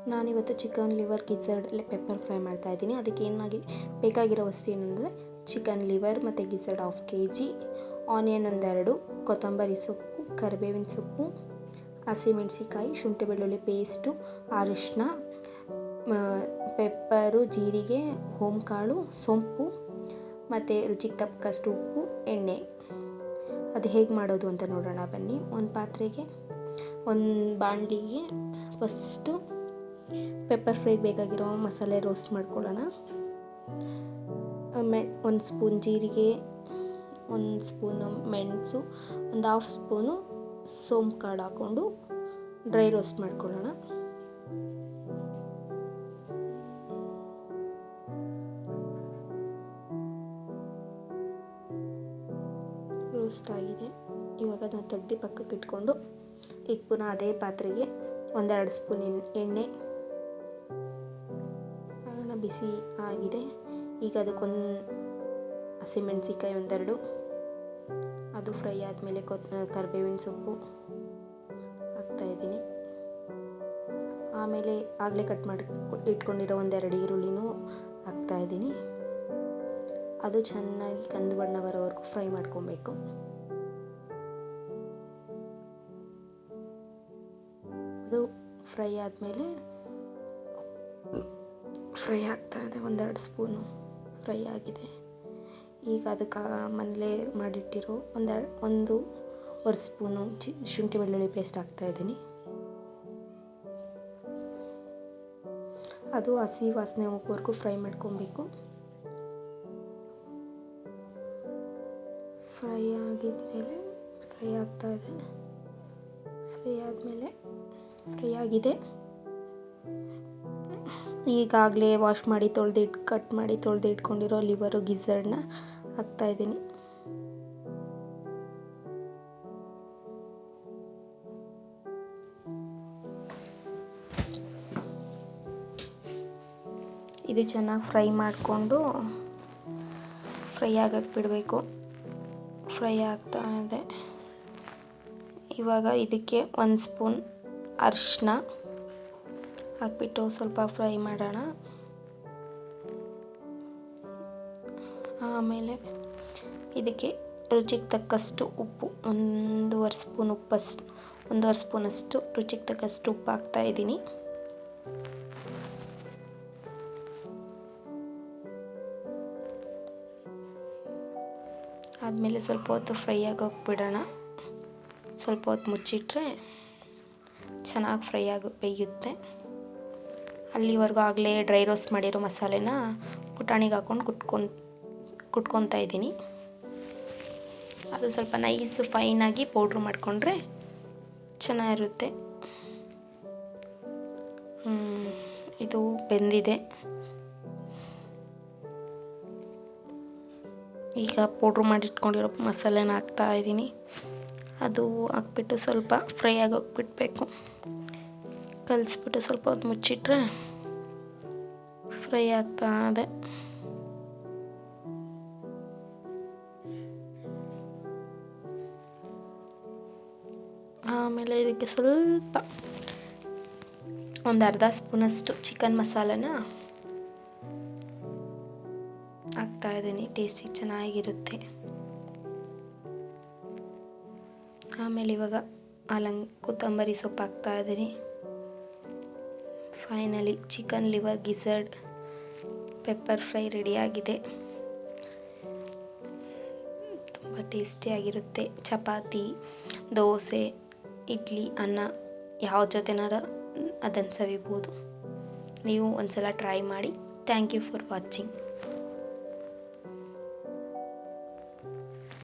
ನಾನಿವತ್ತು chicken liver gizzard pepper fry ಮಾಡ್ತಾಯಿದ್ದೀನಿ. ಅದಕ್ಕೆ ಬೇಕಾಗಿರೋ ವಸ್ತು ಏನಂದರೆ ಚಿಕನ್ ಲಿವರ್ ಮತ್ತು ಗಿಝರ್ಡ್ 1/2 kg, ಆನಿಯನ್ 2, ಕೊತ್ತಂಬರಿ ಸೊಪ್ಪು, ಕರಿಬೇವಿನ ಸೊಪ್ಪು, ಹಸಿಮೆಣಸಿಕಾಯಿ, ಶುಂಠಿ ಬೆಳ್ಳುಳ್ಳಿ ಪೇಸ್ಟು, ಅರಿಶಿನ, ಪೆಪ್ಪರು, ಜೀರಿಗೆ, ಓಂಕಾಳು, ಸೊಂಪು ಮತ್ತು ರುಚಿಗೆ ತಕ್ಕಷ್ಟು ಉಪ್ಪು, ಎಣ್ಣೆ. ಅದು ಹೇಗೆ ಮಾಡೋದು ಅಂತ ನೋಡೋಣ ಬನ್ನಿ. ಒಂದು ಪಾತ್ರೆಗೆ ಬಾಣಲಿಗೆ ಫಸ್ಟು ಪೆಪ್ಪರ್ ಫ್ರೈಗೆ ಬೇಕಾಗಿರೋ ಮಸಾಲೆ ರೋಸ್ಟ್ ಮಾಡ್ಕೊಳ್ಳೋಣ. ಆಮೇಲೆ 1 ಸ್ಪೂನ್ ಜೀರಿಗೆ, 1 ಸ್ಪೂನು ಮೆಣಸು, 1/2 ಸ್ಪೂನು ಸೋಂಪು ಕಾಳು ಹಾಕ್ಕೊಂಡು ಡ್ರೈ ರೋಸ್ಟ್ ಮಾಡ್ಕೊಳ್ಳೋಣ. ರೋಸ್ಟ್ ಆಗಿದೆ. ಇವಾಗ ಅದನ್ನು ತೆಗೆದು ಪಕ್ಕಕ್ಕೆ ಇಟ್ಕೊಂಡು ಈಗ ಪುನಃ ಅದೇ ಪಾತ್ರೆಗೆ 1-2 ಸ್ಪೂನ್ ಎಣ್ಣೆ ಬಿಸಿ ಆಗಿದೆ. ಈಗ ಅದಕ್ಕೊಂದು ಹಸಿಮೆಣಸಿಕಾಯಿ 1-2, ಅದು ಫ್ರೈ ಆದಮೇಲೆ ಕರಿಬೇವಿನ ಸೊಪ್ಪು ಹಾಕ್ತಾಯಿದ್ದೀನಿ. ಆಮೇಲೆ ಆಗಲೇ ಕಟ್ ಮಾಡಿ ಇಟ್ಕೊಂಡಿರೋ 1-2 ಈರುಳ್ಳಿನೂ ಹಾಕ್ತಾಯಿದ್ದೀನಿ. ಅದು ಚೆನ್ನಾಗಿ ಕಂದು ಬಣ್ಣ ಬರೋವರೆಗೂ ಫ್ರೈ ಮಾಡ್ಕೊಬೇಕು. ಅದು ಫ್ರೈ ಆದಮೇಲೆ ಫ್ರೈ ಆಗ್ತಾಯಿದೆ. 1-2 ಸ್ಪೂನು ಫ್ರೈ ಆಗಿದೆ. ಈಗ ಅದಕ್ಕೆ ಮನೇಲೇ ಮಾಡಿಟ್ಟಿರೋ 1-1.5 ಸ್ಪೂನು ಶುಂಠಿ ಬೆಳ್ಳುಳ್ಳಿ ಪೇಸ್ಟ್ ಹಾಕ್ತಾಯಿದ್ದೀನಿ. ಅದು ಹಸಿ ವಾಸನೆ ಹೋಗೋವರೆಗೂ ಫ್ರೈ ಮಾಡ್ಕೊಬೇಕು. ಫ್ರೈ ಆಗಿದ್ಮೇಲೆ ಫ್ರೈ ಆಗ್ತಾಯಿದೆ. ಫ್ರೈ ಆಗಿದೆ. ಈಗಾಗಲೇ ವಾಶ್ ಮಾಡಿ ಕಟ್ ಮಾಡಿ ತೊಳೆದು ಇಟ್ಕೊಂಡಿರೋ ಲಿವರು ಗಿಝರ್ಡ್ನ ಹಾಕ್ತಾಯಿದ್ದೀನಿ. ಇದು ಚೆನ್ನಾಗಿ ಫ್ರೈ ಮಾಡಿಕೊಂಡು ಫ್ರೈ ಆಗಕ್ಕೆ ಬಿಡಬೇಕು. ಫ್ರೈ ಆಗ್ತಾ ಇದೆ. ಇವಾಗ ಇದಕ್ಕೆ 1 ಸ್ಪೂನ್ ಅರಿಶಿನ ಹಾಕ್ಬಿಟ್ಟು ಸ್ವಲ್ಪ ಫ್ರೈ ಮಾಡೋಣ. ಆಮೇಲೆ ಇದಕ್ಕೆ ರುಚಿಗೆ ತಕ್ಕಷ್ಟು ಉಪ್ಪು, 1.5 ಸ್ಪೂನಷ್ಟು ರುಚಿಗೆ ತಕ್ಕಷ್ಟು ಉಪ್ಪು ಹಾಕ್ತಾಯಿದ್ದೀನಿ. ಆದಮೇಲೆ ಸ್ವಲ್ಪ ಹೊತ್ತು ಫ್ರೈ ಆಗೋಕೆ ಬಿಡೋಣ. ಸ್ವಲ್ಪ ಹೊತ್ತು ಮುಚ್ಚಿಟ್ರೆ ಚೆನ್ನಾಗಿ ಫ್ರೈ ಬೇಯುತ್ತೆ. ಅಲ್ಲಿವರೆಗೂ ಆಗಲೇ ಡ್ರೈ ರೋಸ್ಟ್ ಮಾಡಿರೋ ಮಸಾಲೆನ ಪುಟಾಣಿಗೆ ಹಾಕ್ಕೊಂಡು ಕುಟ್ಕೊತಾ ಇದ್ದೀನಿ. ಅದು ಸ್ವಲ್ಪ ನೈಸ್ ಫೈನಾಗಿ ಪೌಡ್ರ್ ಮಾಡಿಕೊಂಡ್ರೆ ಚೆನ್ನಾಗಿರುತ್ತೆ. ಇದು ಬೆಂದಿದೆ. ಈಗ ಪೌಡ್ರ್ ಮಾಡಿಟ್ಕೊಂಡಿರೋ ಮಸಾಲೆನ ಹಾಕ್ತಾಯಿದ್ದೀನಿ. ಅದು ಹಾಕ್ಬಿಟ್ಟು ಸ್ವಲ್ಪ ಫ್ರೈ ಆಗೋಕೆ ಬಿಡಬೇಕು. ಕಲಿಸ್ಬಿಟ್ಟು ಸ್ವಲ್ಪ ಹೊತ್ತು ಮುಚ್ಚಿಟ್ರೆ ಫ್ರೈ ಆಗ್ತಾ ಇದೆ. ಆಮೇಲೆ ಇದಕ್ಕೆ ಸ್ವಲ್ಪ 1/2 ಸ್ಪೂನಷ್ಟು ಚಿಕನ್ ಮಸಾಲೆನ ಹಾಕ್ತಾಯಿದ್ದೀನಿ. ಟೇಸ್ಟಿಗೆ ಚೆನ್ನಾಗಿರುತ್ತೆ. ಆಮೇಲೆ ಇವಾಗ ಕೊತ್ತಂಬರಿ ಸೊಪ್ಪು ಹಾಕ್ತಾಯಿದ್ದೀನಿ. Finally chicken liver gizzard pepper fry ರೆಡಿಯಾಗಿದೆ. ತುಂಬ ಟೇಸ್ಟಿಯಾಗಿರುತ್ತೆ. ಚಪಾತಿ, ದೋಸೆ, ಇಡ್ಲಿ, ಅನ್ನ ಯಾವ ಜೊತೆನಾರ ಅದನ್ನು ಸವಿಬೋದು. ನೀವು ಒಂದ್ಸಲ ಟ್ರೈ ಮಾಡಿ. Thank you for watching.